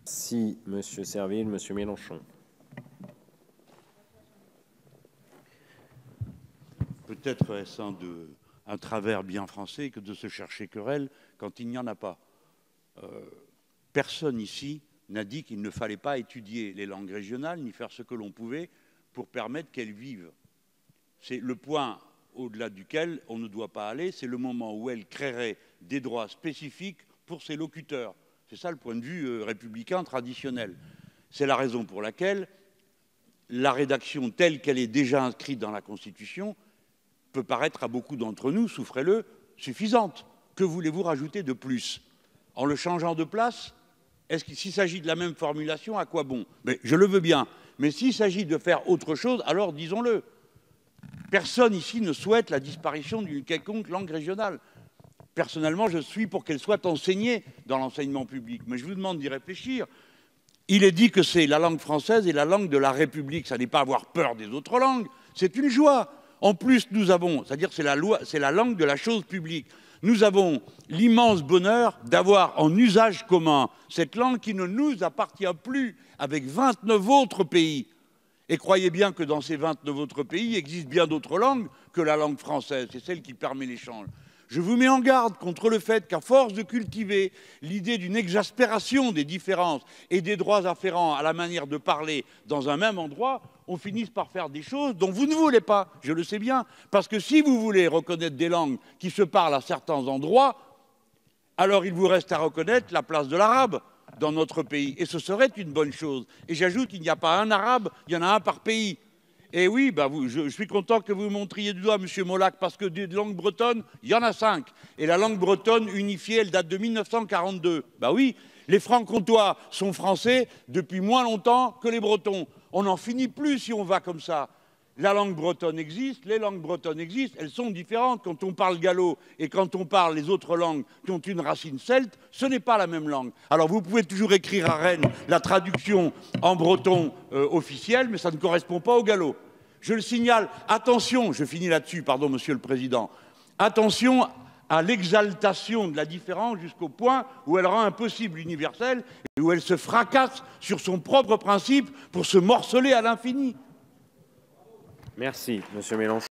Si Monsieur Serville, Monsieur Mélenchon. Peut-être est-ce un travers bien français que de se chercher querelle quand il n'y en a pas. Personne ici n'a dit qu'il ne fallait pas étudier les langues régionales ni faire ce que l'on pouvait pour permettre qu'elles vivent. C'est le point au-delà duquel on ne doit pas aller, c'est le moment où elles créeraient des droits spécifiques pour ces locuteurs. C'est ça le point de vue républicain traditionnel. C'est la raison pour laquelle la rédaction telle qu'elle est déjà inscrite dans la Constitution peut paraître à beaucoup d'entre nous, souffrez-le, suffisante. Que voulez-vous rajouter de plus? En le changeant de place? S'il s'agit de la même formulation, à quoi bon? Mais je le veux bien. Mais s'il s'agit de faire autre chose, alors disons-le. Personne ici ne souhaite la disparition d'une quelconque langue régionale. Personnellement, je suis pour qu'elle soit enseignée dans l'enseignement public. Mais je vous demande d'y réfléchir. Il est dit que c'est la langue française et la langue de la République. Ça n'est pas avoir peur des autres langues, c'est une joie. En plus, nous avons, c'est-à-dire c'est la loi, c'est la langue de la chose publique. Nous avons l'immense bonheur d'avoir en usage commun cette langue qui ne nous appartient plus avec 29 autres pays. Et croyez bien que dans ces 29 autres pays, il existe bien d'autres langues que la langue française. C'est celle qui permet l'échange. Je vous mets en garde contre le fait qu'à force de cultiver l'idée d'une exaspération des différences et des droits afférents à la manière de parler dans un même endroit, on finisse par faire des choses dont vous ne voulez pas, je le sais bien. Parce que si vous voulez reconnaître des langues qui se parlent à certains endroits, alors il vous reste à reconnaître la place de l'arabe dans notre pays. Et ce serait une bonne chose. Et j'ajoute, il n'y a pas un arabe, il y en a un par pays. Et oui, je suis content que vous montriez du doigt, M. Molac, parce que des langues bretonnes, il y en a 5. Et la langue bretonne unifiée, elle date de 1942. Oui, les francs-comtois sont français depuis moins longtemps que les bretons. On n'en finit plus si on va comme ça. La langue bretonne existe, les langues bretonnes existent, elles sont différentes. Quand on parle gallo et quand on parle les autres langues qui ont une racine celte, ce n'est pas la même langue. Alors vous pouvez toujours écrire à Rennes la traduction en breton officielle, mais ça ne correspond pas au gallo. Je le signale, attention, je finis là-dessus, pardon Monsieur le Président, attention à l'exaltation de la différence jusqu'au point où elle rend impossible l'universel et où elle se fracasse sur son propre principe pour se morceler à l'infini. Merci, Monsieur Mélenchon.